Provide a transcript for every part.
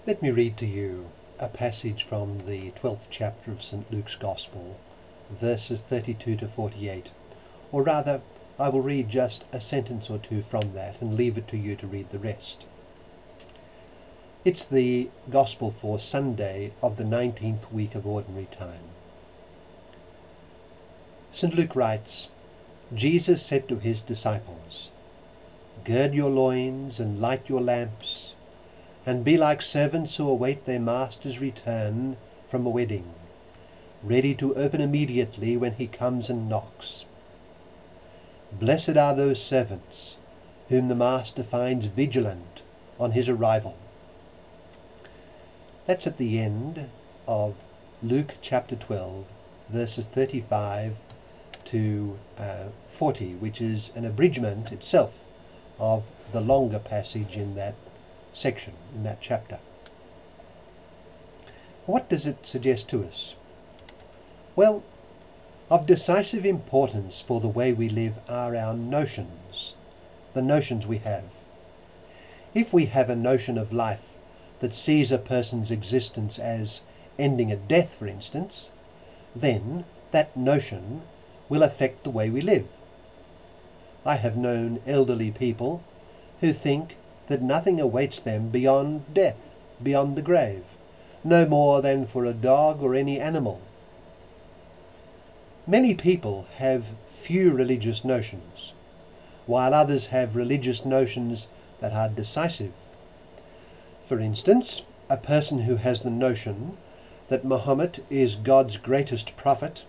Let me read to you a passage from the 12th chapter of St. Luke's Gospel, verses 32 to 48. Or rather, I will read just a sentence or two from that and leave it to you to read the rest. It's the Gospel for Sunday of the 19th week of Ordinary Time. St. Luke writes, Jesus said to his disciples, "Gird your loins and light your lamps, and be like servants who await their master's return from a wedding, ready to open immediately when he comes and knocks. Blessed are those servants whom the master finds vigilant on his arrival." That's at the end of Luke chapter 12, verses 35 to 40, which is an abridgment itself of the longer passage in that section, in that chapter. What does it suggest to us? Well, of decisive importance for the way we live are our notions, the notions we have. If we have a notion of life that sees a person's existence as ending at death, for instance, then that notion will affect the way we live. I have known elderly people who think that nothing awaits them beyond death, beyond the grave, no more than for a dog or any animal. Many people have few religious notions, while others have religious notions that are decisive. For instance, a person who has the notion that Muhammad is God's greatest prophet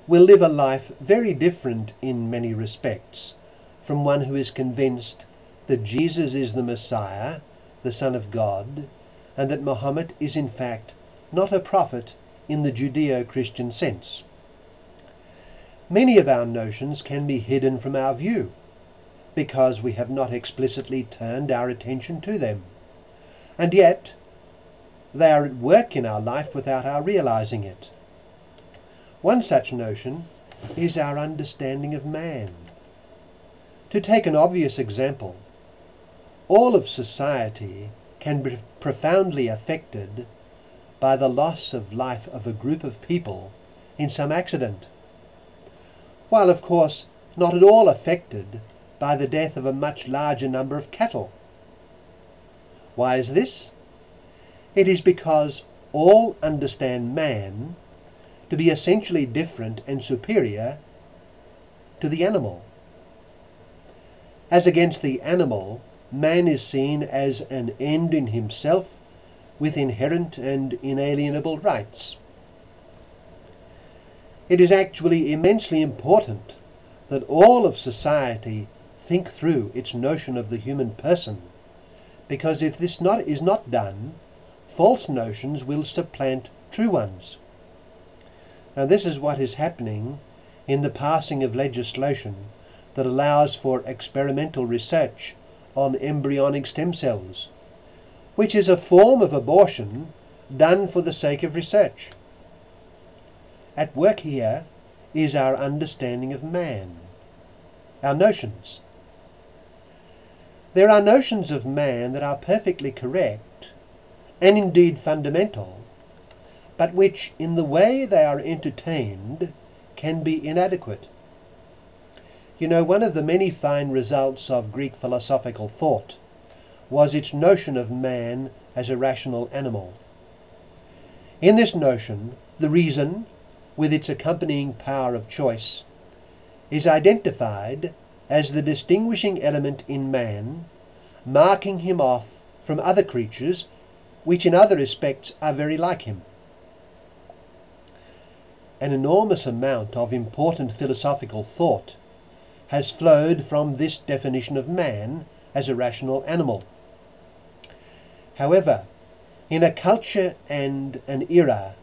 will live a life very different in many respects from one who is convinced that Jesus is the Messiah, the Son of God, and that Muhammad is in fact not a prophet in the Judeo-Christian sense. Many of our notions can be hidden from our view because we have not explicitly turned our attention to them, and yet they are at work in our life without our realizing it. One such notion is our understanding of man. To take an obvious example, all of society can be profoundly affected by the loss of life of a group of people in some accident, while of course not at all affected by the death of a much larger number of cattle. Why is this? It is because all understand man to be essentially different and superior to the animal. As against the animal, man is seen as an end in himself with inherent and inalienable rights. It is actually immensely important that all of society think through its notion of the human person, because if this is not done, false notions will supplant true ones. Now this is what is happening in the passing of legislation that allows for experimental research on embryonic stem cells, which is a form of abortion done for the sake of research. At work here is our understanding of man, our notions. There are notions of man that are perfectly correct and indeed fundamental, but which in the way they are entertained can be inadequate. You know, one of the many fine results of Greek philosophical thought was its notion of man as a rational animal. In this notion, the reason, with its accompanying power of choice, is identified as the distinguishing element in man, marking him off from other creatures which in other respects are very like him. An enormous amount of important philosophical thought has flowed from this definition of man as a rational animal. However, in a culture and an era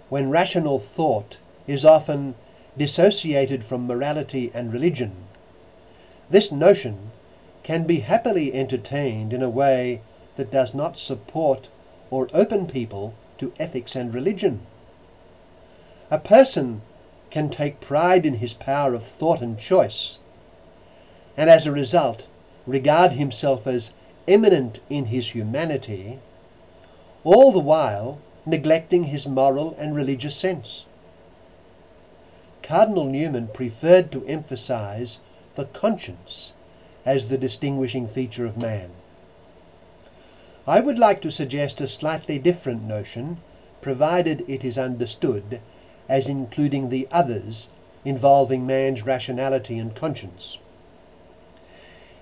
when rational thought is often dissociated from morality and religion, this notion can be happily entertained in a way that does not support or open people to ethics and religion. A person can take pride in his power of thought and choice, and as a result regard himself as eminent in his humanity, all the while neglecting his moral and religious sense. Cardinal Newman preferred to emphasize the conscience as the distinguishing feature of man. I would like to suggest a slightly different notion, provided it is understood as including the others involving man's rationality and conscience.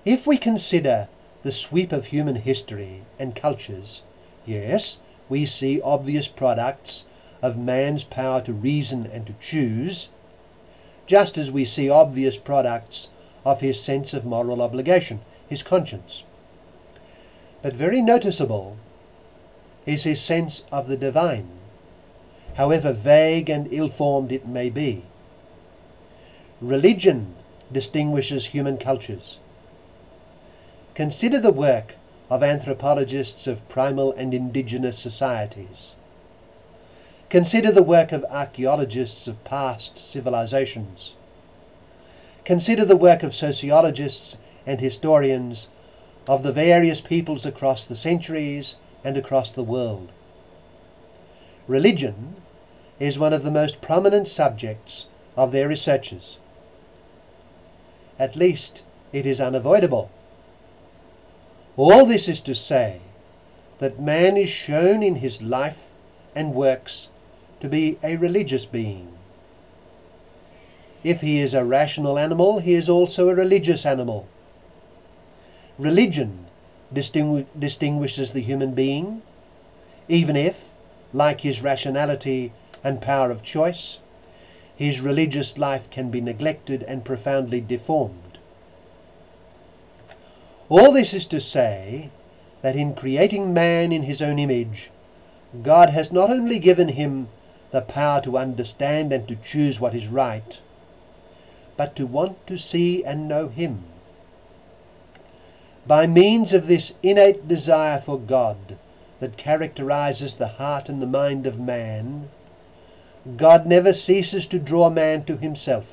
If we consider the sweep of human history and cultures, yes, we see obvious products of man's power to reason and to choose, just as we see obvious products of his sense of moral obligation, his conscience. But very noticeable is his sense of the divine, however vague and ill-formed it may be. Religion distinguishes human cultures. Consider the work of anthropologists of primal and indigenous societies. Consider the work of archaeologists of past civilizations. Consider the work of sociologists and historians of the various peoples across the centuries and across the world. Religion is one of the most prominent subjects of their researches. At least it is unavoidable. All this is to say that man is shown in his life and works to be a religious being. If he is a rational animal, he is also a religious animal. Religion distinguishes the human being, even if, like his rationality and power of choice, his religious life can be neglected and profoundly deformed. All this is to say that in creating man in his own image, God has not only given him the power to understand and to choose what is right, but to want to see and know him. By means of this innate desire for God that characterizes the heart and the mind of man, God never ceases to draw man to himself.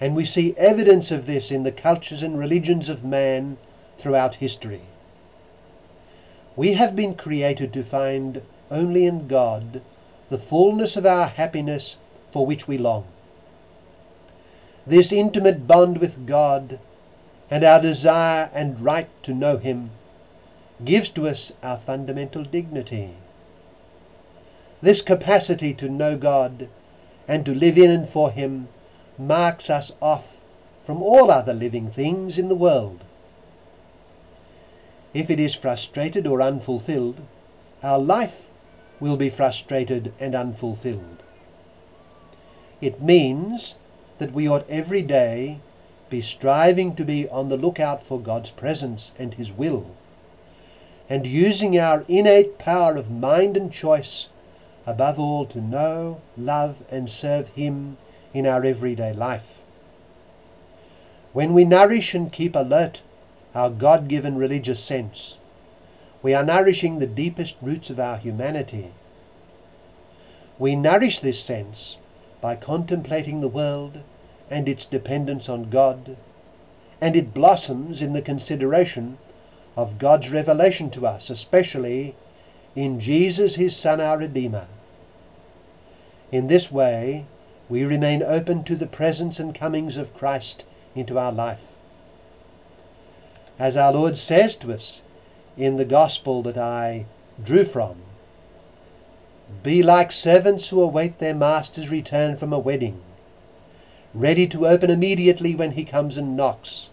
And we see evidence of this in the cultures and religions of man throughout history. We have been created to find only in God the fullness of our happiness for which we long. This intimate bond with God and our desire and right to know him gives to us our fundamental dignity. This capacity to know God and to live in and for him marks us off from all other living things in the world. If it is frustrated or unfulfilled, our life will be frustrated and unfulfilled. It means that we ought every day be striving to be on the lookout for God's presence and his will, and using our innate power of mind and choice above all to know, love and serve him in our everyday life. When we nourish and keep alert our God-given religious sense, we are nourishing the deepest roots of our humanity. We nourish this sense by contemplating the world and its dependence on God, and it blossoms in the consideration of God's revelation to us, especially in Jesus, his Son, our Redeemer. In this way, we remain open to the presence and comings of Christ into our life. As our Lord says to us in the Gospel that I drew from, be like servants who await their master's return from a wedding, ready to open immediately when he comes and knocks.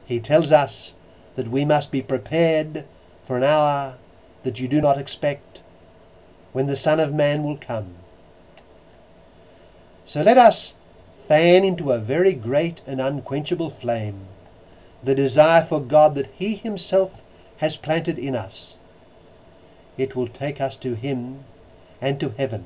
He tells us that we must be prepared for an hour that you do not expect, when the Son of Man will come. So let us fan into a very great and unquenchable flame the desire for God that he himself has planted in us. It will take us to him and to heaven.